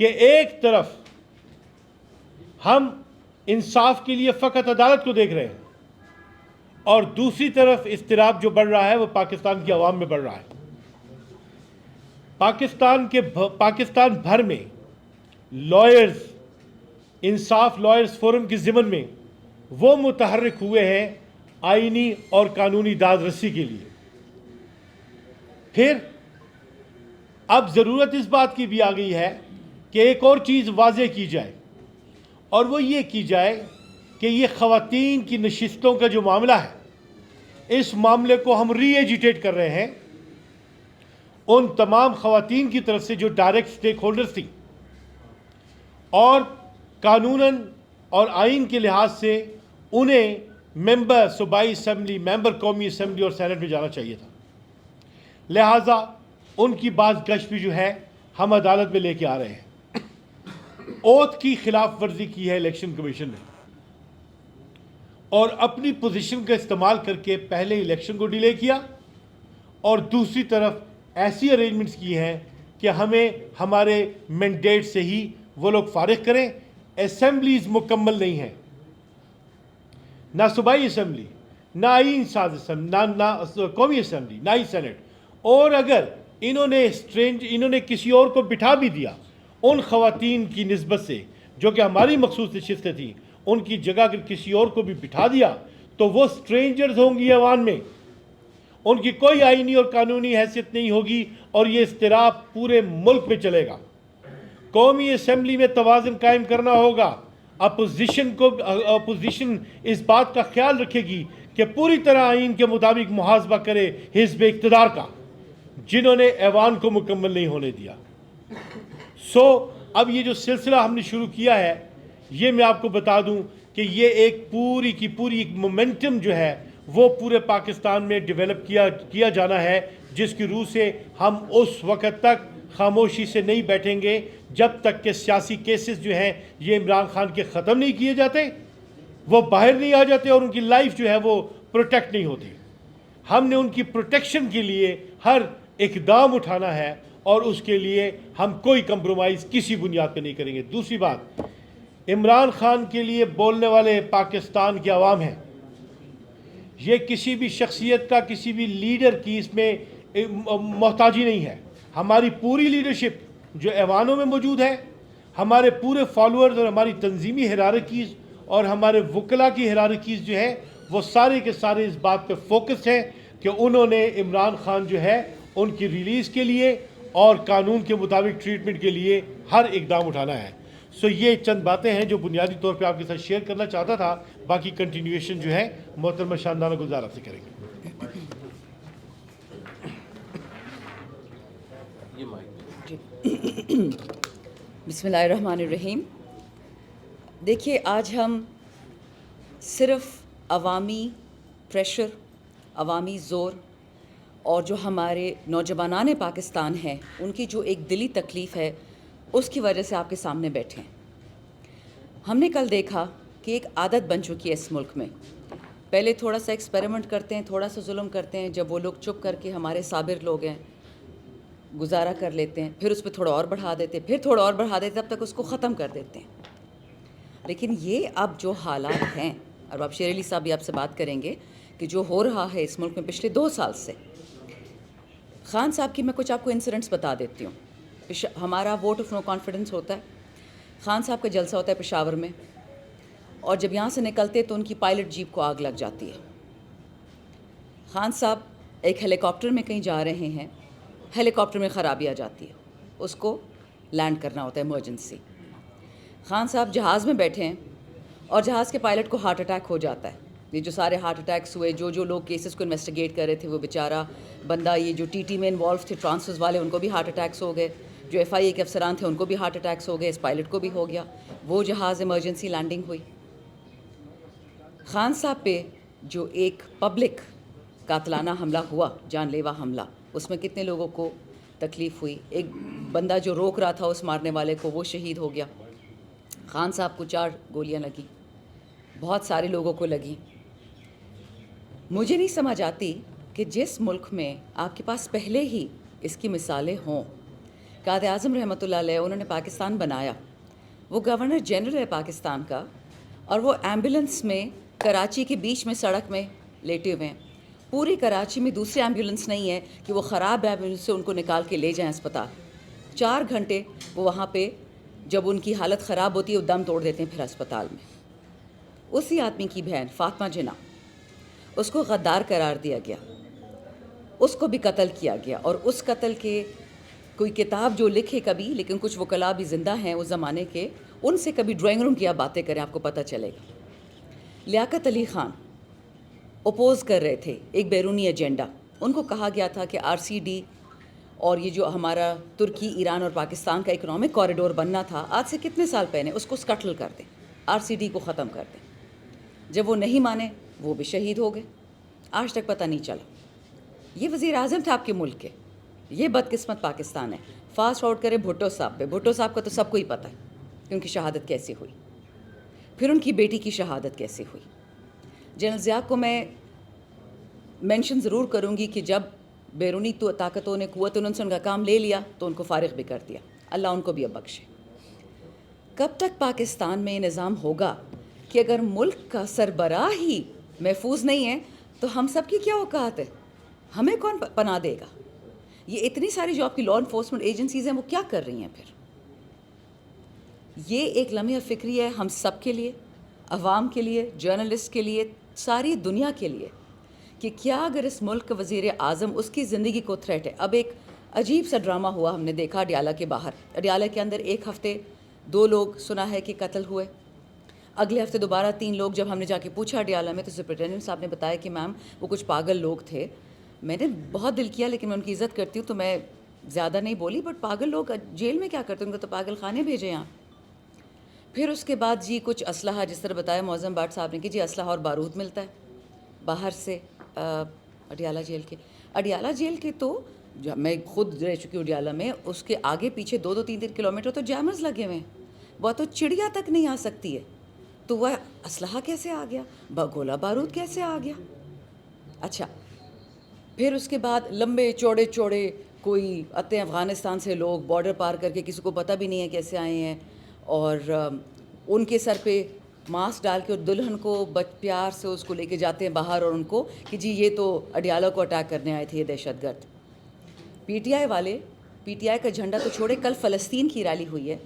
کہ ایک طرف ہم انصاف کے لیے فقط عدالت کو دیکھ رہے ہیں اور دوسری طرف اضطراب جو بڑھ رہا ہے وہ پاکستان کی عوام میں بڑھ رہا ہے. پاکستان بھر میں لائرز، انصاف لائرز فورم کے ضمن میں وہ متحرک ہوئے ہیں آئینی اور قانونی داد رسی کے لیے. پھر اب ضرورت اس بات کی بھی آ گئی ہے کہ ایک اور چیز واضح کی جائے، اور وہ یہ کی جائے کہ یہ خواتین کی نشستوں کا جو معاملہ ہے، اس معاملے کو ہم ری ایجیٹیٹ کر رہے ہیں ان تمام خواتین کی طرف سے جو ڈائریکٹ سٹیک ہولڈرز تھیں اور قانوناً اور آئین کے لحاظ سے انہیں ممبر صوبائی اسمبلی، ممبر قومی اسمبلی اور سینٹ میں جانا چاہیے تھا. لہٰذا ان کی بعض گشت بھی جو ہے ہم عدالت میں لے کے آ رہے ہیں. اوتھ کی خلاف ورزی کی ہے الیکشن کمیشن نے اور اپنی پوزیشن کا استعمال کر کے پہلے الیکشن کو ڈیلے کیا اور دوسری طرف ایسی ارینجمنٹس کی ہیں کہ ہمیں ہمارے مینڈیٹ سے ہی وہ لوگ فارغ کریں. اسمبلیز مکمل نہیں ہیں، نہ صوبائی اسمبلی، نہ آئین ساز اسمبلی، نہ قومی اسمبلی، نہ ہی سینٹ. اور اگر انہوں نے کسی اور کو بٹھا بھی دیا ان خواتین کی نسبت سے جو کہ ہماری مخصوص نشستیں تھیں، ان کی جگہ اگر کسی اور کو بھی بٹھا دیا تو وہ سٹرینجرز ہوں گی ایوان میں، ان کی کوئی آئینی اور قانونی حیثیت نہیں ہوگی اور یہ اضطراب پورے ملک میں چلے گا. قومی اسمبلی میں توازن قائم کرنا ہوگا. اپوزیشن اس بات کا خیال رکھے گی کہ پوری طرح آئین کے مطابق محاسبہ کرے حزب اقتدار کا جنہوں نے ایوان کو مکمل نہیں ہونے دیا. اب یہ جو سلسلہ ہم نے شروع کیا ہے، یہ میں آپ کو بتا دوں کہ یہ ایک پوری کی پوری ایک مومنٹم جو ہے وہ پورے پاکستان میں ڈیولپ کیا جانا ہے، جس کی روح سے ہم اس وقت تک خاموشی سے نہیں بیٹھیں گے جب تک کہ سیاسی کیسز جو ہیں یہ عمران خان کے ختم نہیں کیے جاتے، وہ باہر نہیں آ جاتے اور ان کی لائف جو ہے وہ پروٹیکٹ نہیں ہوتی. ہم نے ان کی پروٹیکشن کے لیے ہر اقدام اٹھانا ہے اور اس کے لیے ہم کوئی کمپرومائز کسی بنیاد پہ نہیں کریں گے. دوسری بات، عمران خان کے لیے بولنے والے پاکستان کے عوام ہیں. یہ کسی بھی شخصیت کا، کسی بھی لیڈر کی اس میں محتاجی نہیں ہے. ہماری پوری لیڈرشپ جو ایوانوں میں موجود ہے، ہمارے پورے فالوورز اور ہماری تنظیمی ہیرارکیز اور ہمارے وکلاء کی ہیرارکیز جو ہے وہ سارے کے سارے اس بات پہ فوکس ہیں کہ انہوں نے عمران خان جو ہے ان کی ریلیز کے لیے اور قانون کے مطابق ٹریٹمنٹ کے لیے ہر اقدام اٹھانا ہے. یہ چند باتیں ہیں جو بنیادی طور پہ آپ کے ساتھ شیئر کرنا چاہتا تھا. باقی کنٹینیویشن جو ہے محترمہ شاندانہ گلزار آپ سے کریں گے. بسم اللہ الرحمن الرحیم. دیکھیے، آج ہم صرف عوامی پریشر، عوامی زور اور جو ہمارے نوجوانان پاکستان ہیں ان کی جو ایک دلی تکلیف ہے اس کی وجہ سے آپ کے سامنے بیٹھے ہیں. ہم نے کل دیکھا کہ ایک عادت بن چکی ہے اس ملک میں. پہلے تھوڑا سا ایکسپیریمنٹ کرتے ہیں، تھوڑا سا ظلم کرتے ہیں، جب وہ لوگ چپ کر کے ہمارے صابر لوگ ہیں گزارا کر لیتے ہیں، پھر اس پہ تھوڑا اور بڑھا دیتے، پھر تھوڑا اور بڑھا دیتے، تب تک اس کو ختم کر دیتے ہیں. لیکن یہ اب جو حالات ہیں، اور اب شیر علی صاحب بھی آپ سے بات کریں گے کہ جو ہو رہا ہے اس ملک میں پچھلے 2 سال سے. خان صاحب کی میں کچھ آپ کو انسیڈنٹس بتا دیتی ہوں. ہمارا ووٹ آف نو کانفیڈنس ہوتا ہے. خان صاحب کا جلسہ ہوتا ہے پشاور میں، اور جب یہاں سے نکلتے تو ان کی پائلٹ جیپ کو آگ لگ جاتی ہے. خان صاحب ایک ہیلی کاپٹر میں کہیں جا رہے ہیں، ہیلی کاپٹر میں خرابی آ جاتی ہے، اس کو لینڈ کرنا ہوتا ہے ایمرجنسی. خان صاحب جہاز میں بیٹھے ہیں اور جہاز کے پائلٹ کو ہارٹ اٹیک ہو جاتا ہے. یہ جو سارے ہارٹ اٹیکس ہوئے، جو لوگ کیسز کو انویسٹیگیٹ کر رہے تھے، وہ بیچارہ بندہ، یہ جو ٹی میں انوالو تھے ٹرانسفرز والے، ان کو بھی ہارٹ اٹیکس ہو گئے. جو FIA کے افسران تھے ان کو بھی ہارٹ اٹیکس ہو گئے، اس پائلٹ کو بھی ہو گیا. وہ جہاز ایمرجنسی لینڈنگ ہوئی. خان صاحب پہ جو ایک پبلک قاتلانہ حملہ ہوا، جان لیوا حملہ، اس میں کتنے لوگوں کو تکلیف ہوئی. ایک بندہ جو روک رہا تھا اس مارنے والے کو، وہ شہید ہو گیا. خان صاحب کو 4 گولیاں لگی، بہت سارے لوگوں کو لگی. مجھے نہیں سمجھ آتی کہ جس ملک میں آپ کے پاس پہلے ہی اس کی مثالیں ہوں قائد اعظم رحمۃ اللہ علیہ انہوں نے پاکستان بنایا, وہ گورنر جنرل ہے پاکستان کا, اور وہ ایمبولنس میں کراچی کے بیچ میں سڑک میں لیٹے ہوئے ہیں. پوری کراچی میں دوسری ایمبولنس نہیں ہے کہ وہ خراب ایمبولنس سے ان کو نکال کے لے جائیں اسپتال. 4 گھنٹے وہ وہاں پہ جب ان کی حالت خراب ہوتی ہے وہ دم توڑ دیتے ہیں پھر اسپتال میں. اسی آدمی کی بہن فاطمہ جناح, اس کو غدار قرار دیا گیا, اس کو بھی قتل کیا گیا. اور اس قتل کے کوئی کتاب جو لکھے کبھی, لیکن کچھ وکلاء بھی زندہ ہیں اس زمانے کے, ان سے کبھی ڈرائنگ روم کیا باتیں کریں آپ کو پتہ چلے گا. لیاقت علی خان اپوز کر رہے تھے ایک بیرونی ایجنڈا. ان کو کہا گیا تھا کہ RCD اور یہ جو ہمارا ترکی, ایران اور پاکستان کا اکنامک کوریڈور بننا تھا آج سے کتنے سال پہلے, اس کو سکٹل کر دیں, RCD کو ختم کر دیں. جب وہ نہیں مانے وہ بھی شہید ہو گئے, آج تک پتہ نہیں چلا. یہ وزیر اعظم تھے آپ کے ملک کے. یہ بدقسمت پاکستان ہے. فاسٹ فارورڈ کرے بھٹو صاحب پہ. بھٹو صاحب کا تو سب کو ہی پتہ ہے کہ ان کی شہادت کیسے ہوئی, پھر ان کی بیٹی کی شہادت کیسے ہوئی. جنرل ضیاء کو میں مینشن ضرور کروں گی کہ جب بیرونی طاقتوں نے قوت انہوں سے ان کا کام لے لیا تو ان کو فارغ بھی کر دیا. اللہ ان کو بھی اب بخشے. کب تک پاکستان میں یہ نظام ہوگا کہ اگر ملک کا سربراہ ہی محفوظ نہیں ہے تو ہم سب کی کیا اوقات ہے, ہمیں کون پناہ دے گا؟ یہ اتنی ساری جو آپ کی لا انفورسمنٹ ایجنسیز ہیں وہ کیا کر رہی ہیں پھر؟ یہ ایک لمحہ فکری ہے ہم سب کے لیے, عوام کے لیے, جرنلسٹ کے لیے, ساری دنیا کے لیے, کہ کیا اگر اس ملک کا وزیر اعظم اس کی زندگی کو تھریٹ ہے. اب ایک عجیب سا ڈرامہ ہوا ہم نے دیکھا اڈیالہ کے باہر. اڈیالہ کے اندر ایک ہفتے 2 لوگ سنا ہے کہ قتل ہوئے, اگلے ہفتے دوبارہ 3 لوگ. جب ہم نے جا کے پوچھا اڈیالہ میں تو سپرنٹینڈنٹ صاحب نے بتایا کہ میم وہ کچھ پاگل لوگ تھے. میں نے بہت دل کیا لیکن میں ان کی عزت کرتی ہوں تو میں زیادہ نہیں بولی, بٹ پاگل لوگ جیل میں کیا کرتے ہیں, ان کو تو پاگل خانے بھیجے یہاں. پھر اس کے بعد جی کچھ اسلحہ, جس طرح بتایا معظم بٹ صاحب نے کہ جی اسلحہ اور بارود ملتا ہے باہر سے اڈیالہ جیل کے. اڈیالہ جیل کے تو میں خود رہ چکی ہوں اڈیالہ میں, اس کے آگے پیچھے 2-3 کلومیٹر تو جیمرز لگے ہوئے ہیں. وہ تو چڑیا تک نہیں آ سکتی ہے, تو وہ اسلحہ کیسے آ گیا, گولہ بارود کیسے آ گیا؟ اچھا پھر اس کے بعد لمبے چوڑے کوئی آتے ہیں افغانستان سے لوگ بارڈر پار کر کے, کسی کو پتہ بھی نہیں ہے کیسے آئے ہیں, اور ان کے سر پہ ماسک ڈال کے اور دلہن کو پیار سے اس کو لے کے جاتے ہیں باہر, اور ان کو کہ جی یہ تو اڈیالہ کو اٹیک کرنے آئے تھے یہ دہشت گرد. PTI والے, PTI کا جھنڈا تو چھوڑے, کل فلسطین کی ریلی ہوئی ہے.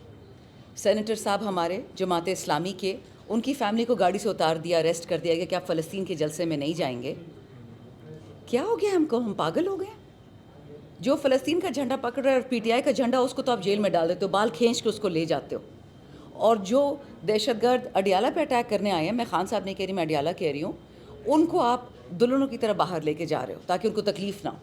سینیٹر صاحب ہمارے جماعت اسلامی کے, ان کی فیملی کو گاڑی سے اتار دیا, اریسٹ کر دیا گیا کہ آپ فلسطین کے جلسے میں نہیں جائیں گے. کیا ہو گیا ہم کو, ہم پاگل ہو گئے؟ جو فلسطین کا جھنڈا پکڑ رہا ہے اور PTI کا جھنڈا, اس کو تو آپ جیل میں ڈال دیتے ہو, بال کھینچ کے اس کو لے جاتے ہو. اور جو دہشت گرد اڈیالہ پہ اٹیک کرنے آئے ہیں, میں خان صاحب نہیں کہہ رہی, میں اڈیالہ کہہ رہی ہوں, ان کو آپ دلہنوں کی طرح باہر لے کے جا رہے ہو تاکہ ان کو تکلیف نہ ہو.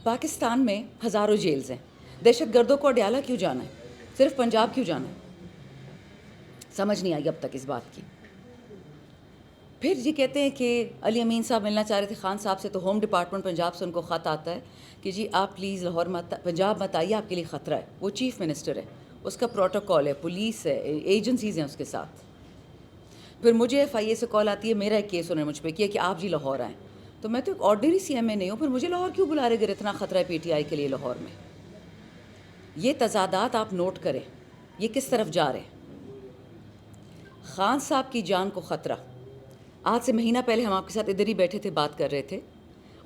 پاکستان میں ہزاروں جیلز ہیں, دہشت گردوں کو اڈیالہ کیوں جانا ہے, صرف پنجاب کیوں جانا ہے؟ سمجھ نہیں آئی اب تک اس بات کی. پھر یہ کہتے ہیں کہ علی امین صاحب ملنا چاہ رہے تھے خان صاحب سے, تو ہوم ڈپارٹمنٹ پنجاب سے ان کو خط آتا ہے کہ جی آپ پلیز لاہور مت, پنجاب مت آئیے, آپ کے لیے خطرہ ہے. وہ چیف منسٹر ہے, اس کا پروٹوکول ہے, پولیس ہے, ایجنسیز ہیں اس کے ساتھ. پھر مجھے FIA سے کال آتی ہے, میرا ایک کیس انہوں نے مجھ پہ کیا کہ آپ جی لاہور آئیں, تو میں تو ایک آرڈنری CMA نہیں ہوں, پھر مجھے لاہور کیوں بلا رہے اگر اتنا خطرہ ہے PTI کے لیے لاہور میں؟ یہ تضادات آپ نوٹ کریں, یہ کس طرف جا رہے ہیں. خان صاحب کی جان کو خطرہ. آج سے مہینہ پہلے ہم آپ کے ساتھ ادھر ہی بیٹھے تھے, بات کر رہے تھے,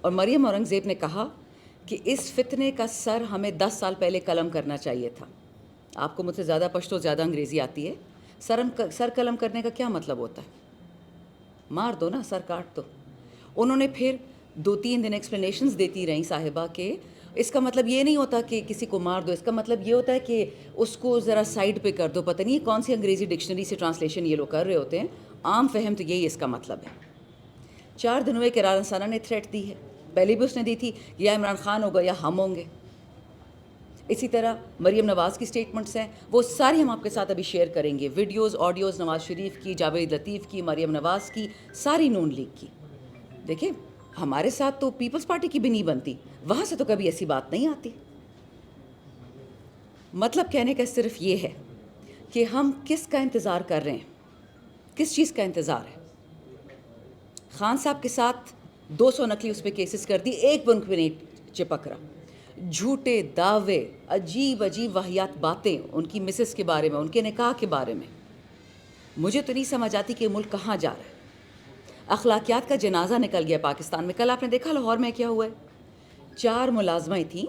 اور مریم اورنگزیب نے کہا کہ اس فتنے کا سر ہمیں 10 سال پہلے قلم کرنا چاہیے تھا. آپ کو مجھ سے زیادہ پشتو, زیادہ انگریزی آتی ہے. سر قلم کرنے کا کیا مطلب ہوتا ہے؟ مار دو نا, سر کاٹ دو. انہوں نے پھر 2-3 دن ایکسپلینیشنز دیتی رہیں صاحبہ کہ اس کا مطلب یہ نہیں ہوتا کہ کسی کو مار دو, اس کا مطلب یہ ہوتا ہے کہ اس کو ذرا سائڈ پہ کر دو. پتہ نہیں کون سی انگریزی ڈکشنری سے ٹرانسلیشن یہ لوگ کر رہے ہوتے ہیں, عام فہم تو یہی اس کا مطلب ہے. 4 دن ہوئے کہ رانا ثنا نے تھریٹ دی ہے, پہلے بھی اس نے دی تھی, یا عمران خان ہوگا یا ہم ہوں گے. اسی طرح مریم نواز کی سٹیٹمنٹس ہیں, وہ ساری ہم آپ کے ساتھ ابھی شیئر کریں گے, ویڈیوز, آڈیوز, نواز شریف کی, جاوید لطیف کی, مریم نواز کی, ساری نون لیگ کی. دیکھیں ہمارے ساتھ تو پیپلز پارٹی کی بھی نہیں بنتی, وہاں سے تو کبھی ایسی بات نہیں آتی. مطلب کہنے کا صرف یہ ہے کہ ہم کس کا انتظار کر رہے ہیں, کس چیز کا انتظار ہے. خان صاحب کے ساتھ 200 نقلی اس پہ کیسز کر دی, ایک بنک پہ نہیں چپک رہا. جھوٹے دعوے, عجیب عجیب واہیات باتیں ان کی مسز کے بارے میں, ان کے نکاح کے بارے میں. مجھے تو نہیں سمجھ آتی کہ ملک کہاں جا رہا ہے. اخلاقیات کا جنازہ نکل گیا پاکستان میں. کل آپ نے دیکھا لاہور میں کیا ہوا ہے. 4 ملازمیں تھیں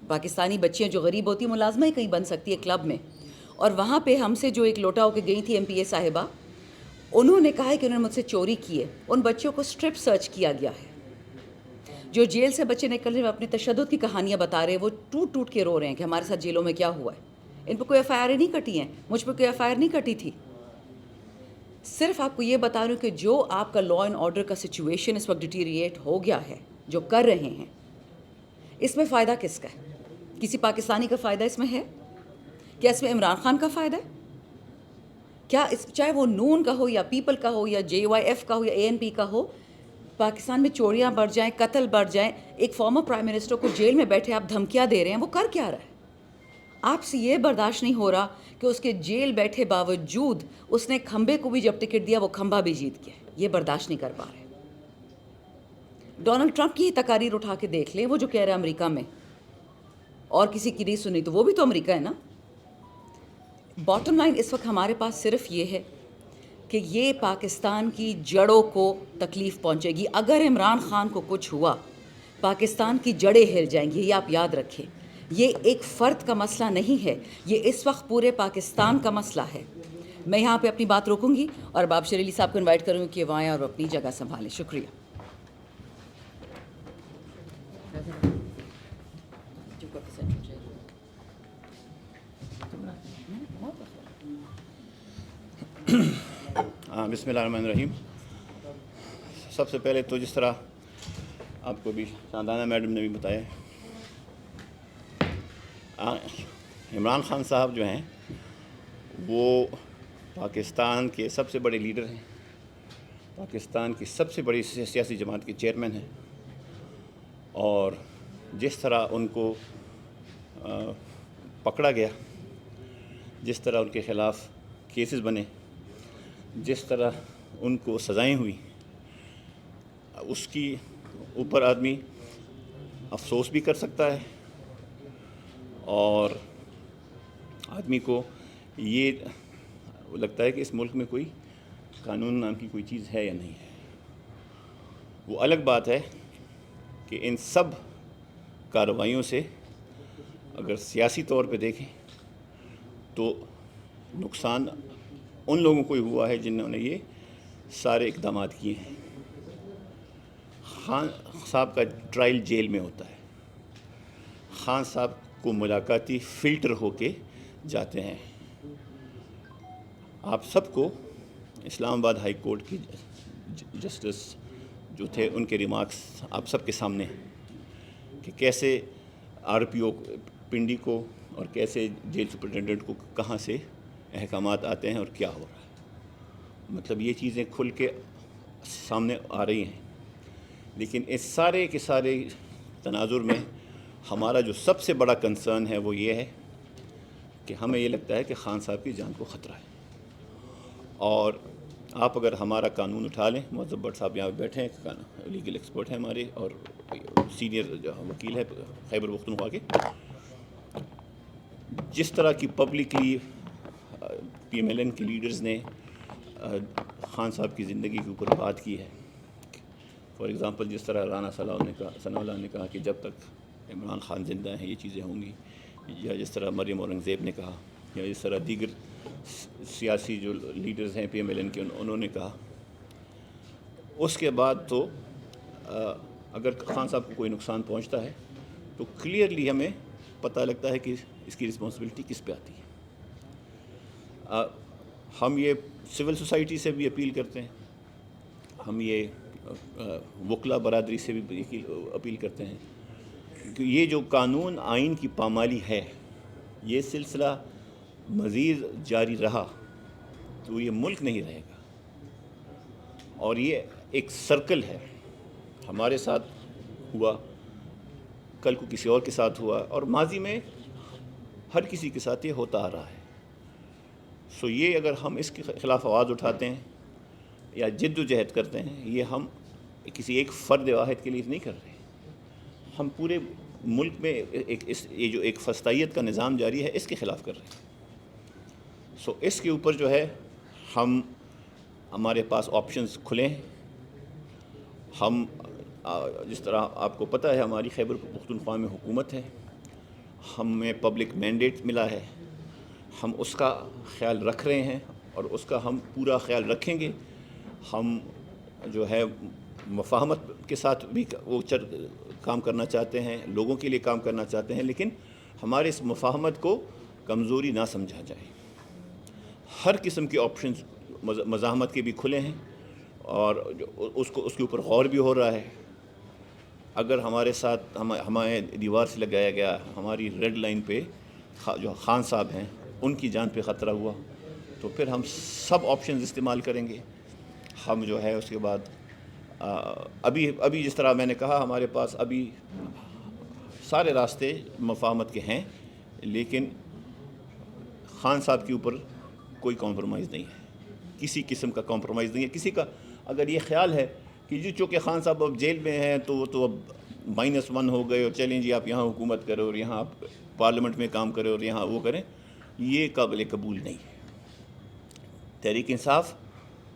پاکستانی بچیاں جو غریب ہوتی ہیں, ملازمہ ہی کہیں بن سکتی ہے کلب میں, اور وہاں پہ ہم سے جو ایک لوٹا ہو کے گئی تھی ایم پی اے صاحبہ, انہوں نے کہا ہے کہ انہوں نے مجھ سے چوری کی ہے. ان بچوں کو اسٹرپ سرچ کیا گیا ہے. جو جیل سے بچے نکل رہے ہیں اپنی تشدد کی کہانیاں بتا رہے ہیں, وہ ٹوٹ ٹوٹ کے رو رہے ہیں کہ ہمارے ساتھ جیلوں میں کیا ہوا ہے. ان پہ کوئی ایف آئی آر نہیں کٹی ہیں, مجھ پہ کوئی ایف آئی آر نہیں کٹی تھی. صرف آپ کو یہ بتا رہی ہوں کہ جو آپ کا لا اینڈ آرڈر کا سچویشن اس وقت ڈیٹیریٹ ہو گیا ہے, جو کر رہے ہیں, اس میں فائدہ کس کا ہے؟ کسی پاکستانی کا فائدہ اس میں ہے؟ کیا اس میں عمران خان کا فائدہ ہے؟ کیا اس, چاہے وہ نون کا ہو یا پیپل کا ہو یا جے وائی ایف کا ہو یا اے این پی کا ہو, پاکستان میں چوریاں بڑھ جائیں, قتل بڑھ جائیں, ایک فارمر پرائم منسٹر کو جیل میں بیٹھے آپ دھمکیاں دے رہے ہیں, وہ کر کیا رہا ہے؟ آپ سے یہ برداشت نہیں ہو رہا کہ اس کے جیل بیٹھے باوجود اس نے کھمبے کو بھی جب ٹکٹ دیا وہ کھمبا بھی جیت گیا. یہ برداشت نہیں کر پا رہے. ڈونلڈ ٹرمپ کی ہی تقاریر اٹھا کے دیکھ لیں, وہ جو کہہ رہا ہے امریکہ میں, اور کسی کی نہیں سنی تو وہ بھی تو امریکہ ہے نا. باٹم لائن اس وقت ہمارے پاس صرف یہ ہے کہ یہ پاکستان کی جڑوں کو تکلیف پہنچے گی. اگر عمران خان کو کچھ ہوا, پاکستان کی جڑیں ہل جائیں گی. یہ آپ یاد رکھیں. یہ ایک فرد کا مسئلہ نہیں ہے, یہ اس وقت پورے پاکستان کا مسئلہ ہے. میں یہاں پہ اپنی بات روکوں گی اور اب شیر علی صاحب کو انوائٹ کروں گی کہ وہ آئیں اور اپنی جگہ سنبھالیں. شکریہ. بسم اللہ الرحمن الرحیم. سب سے پہلے تو جس طرح آپ کو بھی شاندانہ میڈم نے بھی بتایا, عمران خان صاحب جو ہیں وہ پاکستان کے سب سے بڑے لیڈر ہیں, پاکستان کی سب سے بڑی سیاسی جماعت کے چیئرمین ہیں, اور جس طرح ان کو پکڑا گیا, جس طرح ان کے خلاف کیسز بنے, جس طرح ان کو سزائیں ہوئی, اس کی اوپر آدمی افسوس بھی کر سکتا ہے, اور آدمی کو یہ لگتا ہے کہ اس ملک میں کوئی قانون نام کی کوئی چیز ہے یا نہیں ہے. وہ الگ بات ہے کہ ان سب کارروائیوں سے اگر سیاسی طور پہ دیکھیں تو نقصان ان لوگوں کو ہی ہوا ہے جنہوں نے یہ سارے اقدامات کیے ہیں. خان صاحب کا ٹرائل جیل میں ہوتا ہے. خان صاحب کو ملاقاتی فلٹر ہو کے جاتے ہیں. آپ سب کو اسلام آباد ہائی کورٹ کی جسٹس جو تھے ان کے ریمارکس آپ سب کے سامنے کہ کیسے آر پی او پنڈی کو اور کیسے جیل سپرنٹینڈنٹ کو کہاں سے احکامات آتے ہیں اور کیا ہو رہا ہے. مطلب یہ چیزیں کھل کے سامنے آ رہی ہیں. لیکن اس سارے کے سارے تناظر میں ہمارا جو سب سے بڑا کنسرن ہے وہ یہ ہے کہ ہمیں یہ لگتا ہے کہ خان صاحب کی جان کو خطرہ ہے. اور آپ اگر ہمارا قانون اٹھا لیں, معذب بٹ صاحب یہاں بیٹھے ہیں, لیگل ایکسپرٹ ہیں ہمارے اور سینئر وکیل ہے خیبر پختونخوا کے, جس طرح کی publicly P M L N کے لیڈرز نے خان صاحب کی زندگی کے اوپر بات کی ہے. فار ایگزامپل جس طرح رانا ثناء اللہ نے کہا کہ جب تک عمران خان زندہ ہیں یہ چیزیں ہوں گی, یا جس طرح مریم اورنگزیب نے کہا, یا جس طرح دیگر سیاسی جو لیڈرز ہیں پی ایم ایل این کے انہوں نے کہا. اس کے بعد تو اگر خان صاحب کو کوئی نقصان پہنچتا ہے تو کلیئرلی ہمیں پتہ لگتا ہے کہ اس کی رسپانسبلٹی کس پہ آتی ہے. ہم یہ سول سوسائٹی سے بھی اپیل کرتے ہیں, ہم یہ وکلا برادری سے بھی اپیل کرتے ہیں کہ یہ جو قانون آئین کی پامالی ہے, یہ سلسلہ مزید جاری رہا تو یہ ملک نہیں رہے گا. اور یہ ایک سرکل ہے, ہمارے ساتھ ہوا, کل کو کسی اور کے ساتھ ہوا, اور ماضی میں ہر کسی کے ساتھ یہ ہوتا آ رہا ہے. سو یہ اگر ہم اس کے خلاف آواز اٹھاتے ہیں یا جد و جہد کرتے ہیں, یہ ہم کسی ایک فرد واحد کے لیے نہیں کر رہے, ہم پورے ملک میں یہ جو ایک فسطائیت کا نظام جاری ہے اس کے خلاف کر رہے ہیں. سو اس کے اوپر جو ہے ہمارے پاس آپشنز کھلے ہیں. ہم جس طرح آپ کو پتہ ہے ہماری خیبر پختونخوا میں حکومت ہے, ہمیں پبلک مینڈیٹ ملا ہے, ہم اس کا خیال رکھ رہے ہیں اور اس کا ہم پورا خیال رکھیں گے. ہم جو ہے مفاہمت کے ساتھ بھی وہ کام کرنا چاہتے ہیں, لوگوں کے لیے کام کرنا چاہتے ہیں, لیکن ہمارے اس مفاہمت کو کمزوری نہ سمجھا جائے. ہر قسم کے آپشنز مزاحمت کے بھی کھلے ہیں اور اس کے اوپر غور بھی ہو رہا ہے. اگر ہمارے ساتھ ہمیں دیوار سے لگایا گیا, ہماری ریڈ لائن پہ جو خان صاحب ہیں ان کی جان پہ خطرہ ہوا, تو پھر ہم سب آپشنز استعمال کریں گے. ہم جو ہے اس کے بعد ابھی جس طرح میں نے کہا ہمارے پاس ابھی سارے راستے مفاہمت کے ہیں, لیکن خان صاحب کے اوپر کوئی کمپرومائز نہیں ہے, کسی قسم کا کمپرومائز نہیں ہے. کسی کا اگر یہ خیال ہے کہ جی چونکہ خان صاحب اب جیل میں ہیں تو وہ تو اب -1 ہو گئے اور چلیں جی آپ یہاں حکومت کرو اور یہاں آپ پارلیمنٹ میں کام کریں اور یہاں وہ کریں, یہ قابل قبول نہیں ہے. تحریک انصاف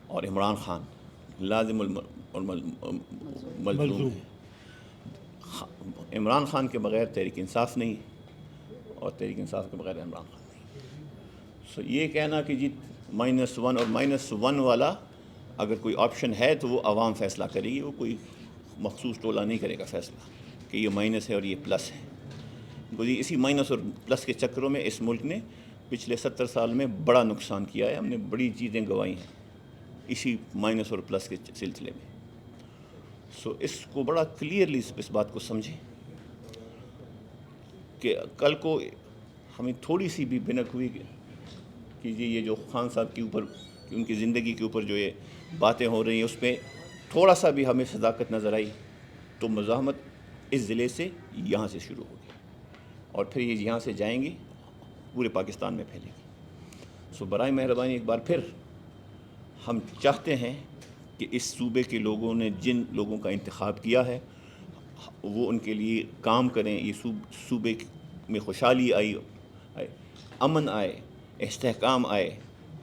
اور عمران خان لازم اور ملزوم ہے. عمران خان کے بغیر تحریک انصاف نہیں اور تحریک انصاف کے بغیر عمران خان نہیں. سو یہ کہنا کہ جی -1 اور -1 والا اگر کوئی آپشن ہے تو وہ عوام فیصلہ کرے گی, وہ کوئی مخصوص ٹولہ نہیں کرے گا فیصلہ کہ یہ مائنس ہے اور یہ پلس ہے. جی اسی مائنس اور پلس کے چکروں میں اس ملک نے پچھلے 70 سال میں بڑا نقصان کیا ہے. ہم نے بڑی چیزیں گنوائی ہیں اسی مائنس اور پلس کے سلسلے میں. سو اس کو بڑا کلیئرلی اس بات کو سمجھیں کہ کل کو ہمیں تھوڑی سی بھی بھنک ہوئی کہ جی یہ جو خان صاحب کے اوپر ان کی زندگی کے اوپر جو یہ باتیں ہو رہی ہیں اس پہ تھوڑا سا بھی ہمیں صداقت نظر آئی تو مزاحمت اس ضلع سے یہاں سے شروع ہوگی اور پھر یہ یہاں سے جائیں گی پورے پاکستان میں پھیلے گی. سو برائے مہربانی ایک بار پھر ہم چاہتے ہیں کہ اس صوبے کے لوگوں نے جن لوگوں کا انتخاب کیا ہے وہ ان کے لیے کام کریں. یہ صوبے میں خوشحالی آئی, امن آئے, استحکام آئے,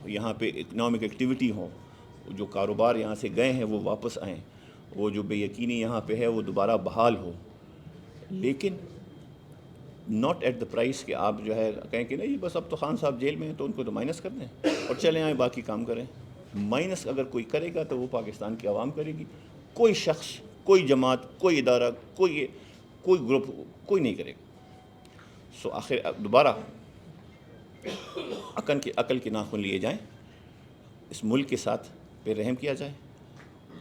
یہاں پہ اکنامک ایکٹیویٹی ہوں, جو کاروبار یہاں سے گئے ہیں وہ واپس آئیں, وہ جو بے یقینی یہاں پہ ہے وہ دوبارہ بحال ہو, لیکن ناٹ ایٹ دا پرائس کہ آپ جو ہے کہیں کہ نہیں بس اب تو خان صاحب جیل میں ہیں تو ان کو تو مائنس کر دیں اور چلیں آئیں باقی کام کریں. مائنس اگر کوئی کرے گا تو وہ پاکستان کی عوام کرے گی, کوئی شخص, کوئی جماعت, کوئی ادارہ, کوئی گروپ کوئی نہیں کرے گا. سو آخر دوبارہ عقل کے ناخن لیے جائیں, اس ملک کے ساتھ پہ رحم کیا جائے,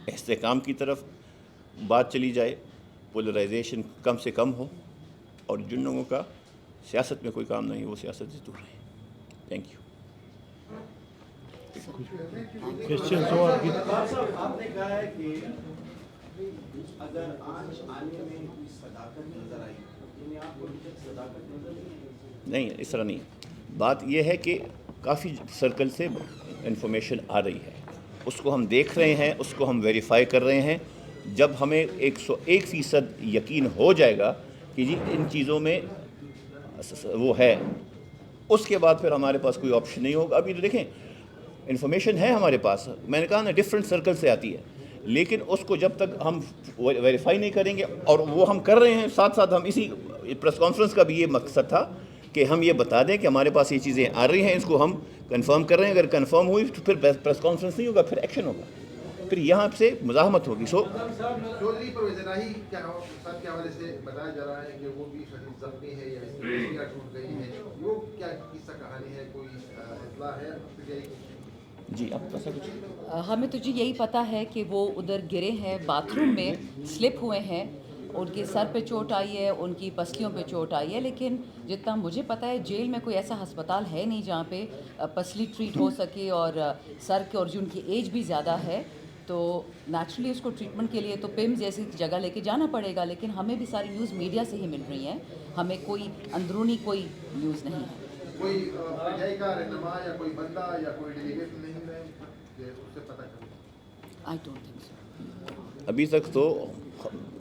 استحکام کی طرف بات چلی جائے, پولرائزیشن کم سے کم ہو, اور جن لوگوں کا سیاست میں کوئی کام نہیں وہ سیاست سے دور رہیں. Thank you. کوشچن ہو آپ کی؟ آپ نے کہا ہے کہ اگر آج آنے میں کوئی صداقت نظر آئی, یعنی آپ کو صداقت نظر نہیں, اس طرح نہیں. بات یہ ہے کہ کافی سرکل سے انفارمیشن آ رہی ہے, اس کو ہم دیکھ رہے ہیں, اس کو ہم ویریفائی کر رہے ہیں. جب ہمیں 101% یقین ہو جائے گا کہ جی ان چیزوں میں وہ ہے, اس کے بعد پھر ہمارے پاس کوئی آپشن نہیں ہوگا. ابھی تو دیکھیں انفارمیشن ہے ہمارے پاس, میں نے کہا نا ڈفرینٹ سرکل سے آتی ہے, لیکن اس کو جب تک ہم ویریفائی نہیں کریں گے, اور وہ ہم کر رہے ہیں ساتھ ساتھ. ہم اسی پریس کانفرنس کا بھی یہ مقصد تھا کہ ہم یہ بتا دیں کہ ہمارے پاس یہ چیزیں آ رہی ہیں, اس کو ہم کنفرم کر رہے ہیں. اگر کنفرم ہوئی تو پھر پریس کانفرنس نہیں ہوگا, پھر ایکشن ہوگا, پھر یہاں سے مزاحمت ہوگی. سو چودھری پرویز الہی کیا صاحب کے حوالے سے بتایا جا رہا ہے کہ وہ بھی شدید زخمی ہے یا اس کی ہڈیاں ٹوٹ گئی ہیں, وہ کیا قصہ کہانی ہے, کوئی اطلاع ہے جی آپ ایسا کچھ؟ ہمیں تو جی یہی پتہ ہے کہ وہ ادھر گرے ہیں, باتھ روم میں سلپ ہوئے ہیں, ان کے سر پہ چوٹ آئی ہے, ان کی پسلیوں پہ چوٹ آئی ہے. لیکن جتنا مجھے پتہ ہے جیل میں کوئی ایسا ہسپتال ہے نہیں جہاں پہ پسلی ٹریٹ ہو سکے, اور سر کے, اور جو ان کی ایج بھی زیادہ ہے تو نیچرلی اس کو ٹریٹمنٹ کے لیے تو پم جیسی جگہ لے کے جانا پڑے گا. لیکن ہمیں بھی ساری نیوز میڈیا سے ہی مل رہی ہیں, ہمیں کوئی اندرونی کوئی نیوز نہیں ہے. کوئی پرجائی کا رہنما یا کوئی بندہ یا کوئی ڈیلیگیٹ نہیں ہے کہ اس سے پتہ کریں؟ I don't think so. ابھی تک تو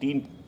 3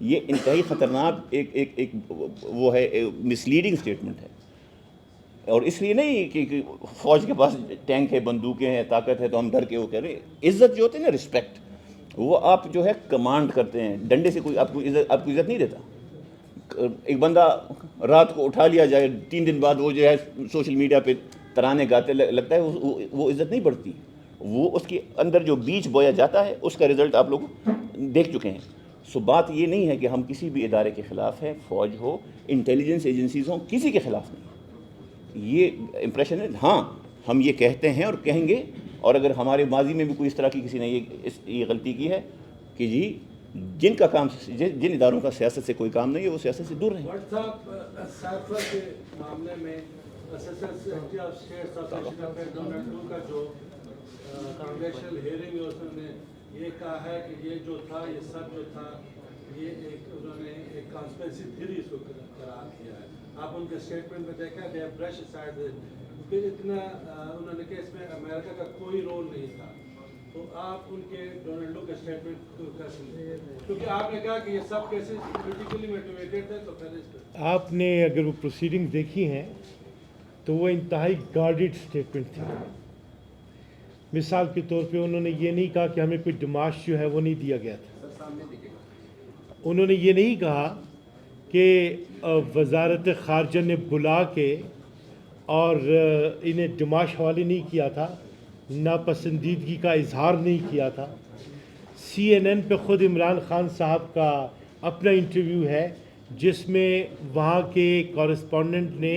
یہ انتہائی خطرناک ایک وہ ہے مسلیڈنگ اسٹیٹمنٹ ہے. اور اس لیے نہیں کہ فوج کے پاس ٹینک ہے, بندوقیں ہیں, طاقت ہے تو ہم ڈر کے وہ کہہ رہے ہیں. عزت جو ہوتی ہے نا, رسپیکٹ, وہ آپ جو ہے کمانڈ کرتے ہیں. ڈنڈے سے کوئی آپ کو عزت نہیں دیتا. ایک بندہ رات کو اٹھا لیا جائے, 3 دن بعد وہ جو ہے سوشل میڈیا پہ ترانے گاتے, لگتا ہے وہ عزت نہیں بڑھتی. وہ اس کے اندر جو بیج بویا جاتا ہے اس کا رزلٹ آپ لوگ دیکھ چکے ہیں. سو بات یہ نہیں ہے کہ ہم کسی بھی ادارے کے خلاف ہیں, فوج ہو, انٹیلیجنس ایجنسیز ہوں, کسی کے خلاف نہیں. یہ امپریشن ہے. ہاں ہم یہ کہتے ہیں اور کہیں گے, اور اگر ہمارے ماضی میں بھی کوئی اس طرح کی کسی نے یہ غلطی کی ہے کہ جی جن کا کام, جن اداروں کا سیاست سے کوئی کام نہیں ہے وہ سیاست سے دور رہیں. واٹس ایپ سائفر کے معاملے میں assistant secretary of state Donald Trump کا جو کانگریشنل ہیئرنگ میں اس نے یہ کہا ہے کہ یہ جو تھا, یہ سب جو تھا, یہ انہوں نے ایک کانسپیرسی تھیوری اس کو قرار دیا ہے. آپ ان کے اسٹیٹمنٹ میں دیکھیں, دے برش اسائڈ, پھر اتنا انہوں نے کہ اس میں امریکہ کا کوئی رول نہیں تھا. تو آپ ان کے ڈونلڈ کے اسٹیٹمنٹ کو کیسے لیں, کیونکہ آپ نے کہا کہ یہ سب کیسز پولیٹیکلی موٹیویٹڈ تھے. تو پہلے اس پہ آپ نے اگر وہ پروسیڈنگ دیکھی ہیں تو وہ انتہائی گارڈڈ اسٹیٹمنٹ تھی. مثال کے طور پہ انہوں نے یہ نہیں کہا کہ ہمیں کوئی ڈماش جو ہے وہ نہیں دیا گیا تھا. انہوں نے یہ نہیں کہا کہ وزارت خارجہ نے بلا کے اور انہیں ڈماش حوالے نہیں کیا تھا, ناپسندیدگی کا اظہار نہیں کیا تھا. CNN پہ خود عمران خان صاحب کا اپنا انٹرویو ہے جس میں وہاں کے کورسپونڈنٹ نے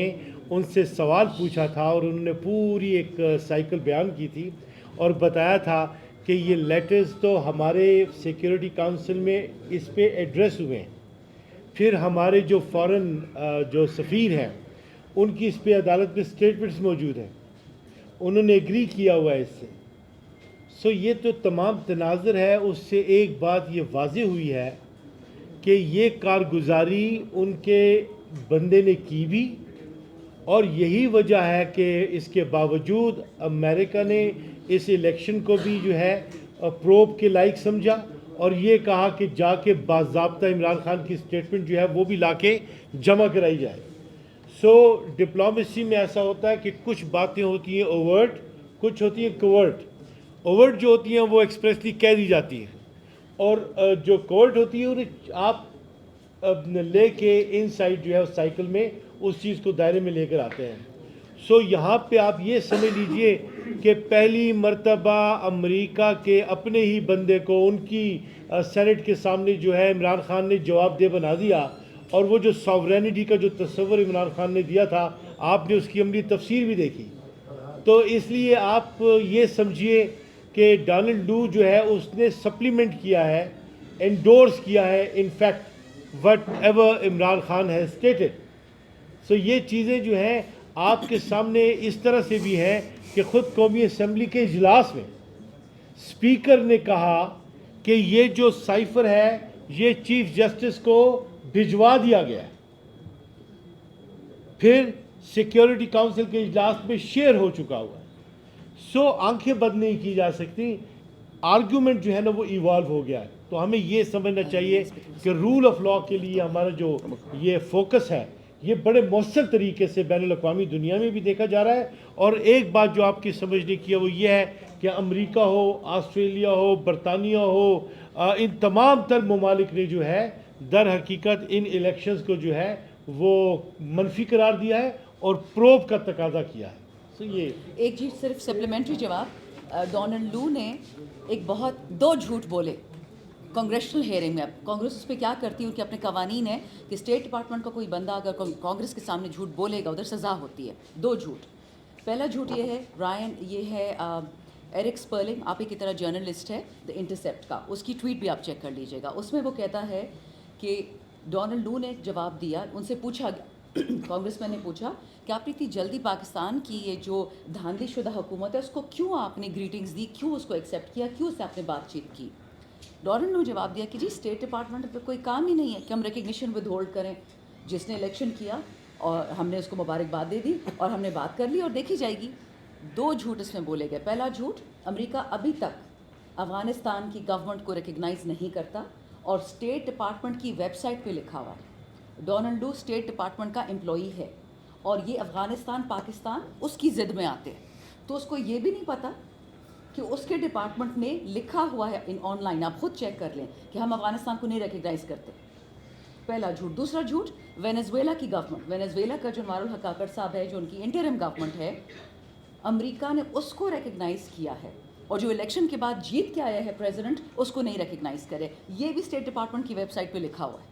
ان سے سوال پوچھا تھا اور انہوں نے پوری ایک سائیکل بیان کی تھی اور بتایا تھا کہ یہ لیٹرز تو ہمارے سیکیورٹی کونسل میں اس پہ ایڈریس ہوئے ہیں, پھر ہمارے جو فورن جو سفیر ہیں ان کی اس پہ عدالت میں اسٹیٹمنٹس موجود ہیں, انہوں نے ایگری کیا ہوا ہے اس سے. سو یہ تو تمام تناظر ہے. اس سے ایک بات یہ واضح ہوئی ہے کہ یہ کارگزاری ان کے بندے نے کی بھی, اور یہی وجہ ہے کہ اس کے باوجود امریکہ نے اس الیکشن کو بھی جو ہے پروب کے لائق سمجھا اور یہ کہا کہ جا کے باضابطہ عمران خان کی اسٹیٹمنٹ جو ہے وہ بھی لا کے جمع کرائی جائے. سو ڈپلومیسی میں ایسا ہوتا ہے کہ کچھ باتیں ہوتی ہیں اوورٹ, کچھ ہوتی ہیں کوورٹ. اوورٹ جو ہوتی ہیں وہ ایکسپریسلی کہہ دی جاتی ہیں, اور جو کوورٹ ہوتی ہے انہیں آپ لے کے ان سائڈ جو ہے اس سائیکل میں اس چیز کو دائرے میں لے کر آتے ہیں. سو یہاں پہ آپ یہ سمجھ لیجئے کہ پہلی مرتبہ امریکہ کے اپنے ہی بندے کو ان کی سینٹ کے سامنے جو ہے عمران خان نے جواب دہ بنا دیا, اور وہ جو ساورینٹی کا جو تصور عمران خان نے دیا تھا آپ نے اس کی عملی تفسیر بھی دیکھی. تو اس لیے آپ یہ سمجھیے کہ ڈونلڈ لو جو ہے اس نے سپلیمنٹ کیا ہے, انڈورس کیا ہے in fact whatever Imran Khan has stated. So یہ چیزیں جو ہیں آپ کے سامنے اس طرح سے بھی ہیں کہ خود قومی اسمبلی کے اجلاس میں اسپیکر نے کہا کہ یہ جو سائفر ہے یہ چیف جسٹس کو بھجوا دیا گیا ہے, پھر سیکیورٹی کونسل کے اجلاس میں شیئر ہو چکا ہوا ہے. سو آنکھیں بند نہیں کی جا سکتی, آرگیومنٹ جو ہے نا وہ ایوالو ہو گیا ہے. تو ہمیں یہ سمجھنا چاہیے کہ رول آف لاء کے لیے ہمارا جو یہ فوکس ہے یہ بڑے مؤثر طریقے سے بین الاقوامی دنیا میں بھی دیکھا جا رہا ہے. اور ایک بات جو آپ کی سمجھنے کی ہے وہ یہ ہے کہ امریکہ ہو, آسٹریلیا ہو, برطانیہ ہو, ان تمام تر ممالک نے جو ہے در حقیقت ان الیکشنز کو جو ہے وہ منفی قرار دیا ہے اور پروب کا تقاضا کیا ہے. سو یہ ایک چیز صرف سپلیمنٹری جواب, ڈونلڈ لو نے ایک بہت 2 جھوٹ بولے کانگریشنل ہیئرنگ میں. اب کانگریس اس پہ کیا کرتی ہے, ان کے اپنے قوانین ہیں کہ اسٹیٹ ڈپارٹمنٹ کا کوئی بندہ اگر کانگریس کے سامنے جھوٹ بولے گا ادھر سزا ہوتی ہے. 2 جھوٹ. پہلا جھوٹ یہ ہے, رائن یہ ہے ایرک سپرلنگ, آپ ہی کی طرح جرنلسٹ ہے دا انٹرسیپٹ کا, اس کی ٹویٹ بھی آپ چیک کر لیجیے گا. اس میں وہ کہتا ہے کہ ڈونلڈ لو نے جواب دیا, ان سے پوچھا کانگریس مین نے پوچھا کہ آپ نے اتنی جلدی پاکستان کی یہ جو دھاندلی شدہ حکومت ہے اس کو کیوں آپ نے گریٹنگز دی, کیوں اس کو ایکسیپٹ کیا, کیوں اس سے آپ نے بات چیت کی. ڈونلڈ نے جواب دیا کہ جی اسٹیٹ ڈپارٹمنٹ پہ کوئی کام ہی نہیں ہے کہ ہم ریکگنیشن ود ہولڈ کریں. جس نے الیکشن کیا اور ہم نے اس کو مبارکباد دے دی اور ہم نے بات کر لی اور دیکھی جائے گی. 2 جھوٹ اس میں بولے گئے. پہلا جھوٹ, امریکہ ابھی تک افغانستان کی گورنمنٹ کو ریکگنائز نہیں کرتا اور اسٹیٹ ڈپارٹمنٹ کی ویب سائٹ پہ لکھا ہوا ہے ڈونلڈ ڈو اسٹیٹ ڈپارٹمنٹ کا امپلائی ہے اور یہ افغانستان پاکستان اس کی ضد میں آتے ہیں. تو اس کو یہ بھی نہیں پتہ کہ اس کے ڈپارٹمنٹ نے لکھا ہوا ہے آن لائن, آپ خود چیک کر لیں کہ ہم افغانستان کو نہیں ریکگنائز کرتے. پہلا جھوٹ. دوسرا جھوٹ, وینزویلا کی گورنمنٹ, وینزویلا کا جو انوار الحق کاکڑ صاحب ہے جو ان کی انٹرم گورنمنٹ ہے, امریکہ نے اس کو ریکگنائز کیا ہے اور جو الیکشن کے بعد جیت کے آیا ہے پریزیڈنٹ اس کو نہیں ریکگنائز کرے. یہ بھی اسٹیٹ ڈپارٹمنٹ کی ویب سائٹ پہ لکھا ہوا ہے.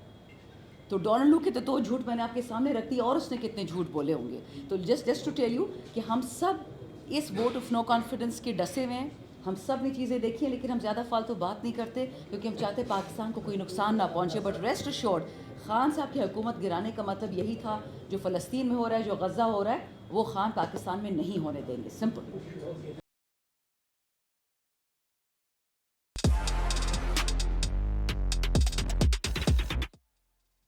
تو ڈونلڈ لو کے تو دو جھوٹ میں نے آپ کے سامنے رکھ دی اور اس نے کتنے جھوٹ بولے ہوں گے. تو جسٹ ٹو ٹیل یو کہ ہم سب اس ووٹ آف نو کانفیڈنس کے ڈسے ہوئے ہیں. ہم سب نے چیزیں دیکھی ہیں لیکن ہم زیادہ فالتو بات نہیں کرتے کیونکہ ہم چاہتے پاکستان کو کوئی نقصان نہ پہنچے. بٹ ریسٹ ایشورڈ, خان صاحب کی حکومت گرانے کا مطلب یہی تھا جو فلسطین میں ہو رہا ہے, جو غزہ ہو رہا ہے, وہ خان پاکستان میں نہیں ہونے دیں گے. سمپل.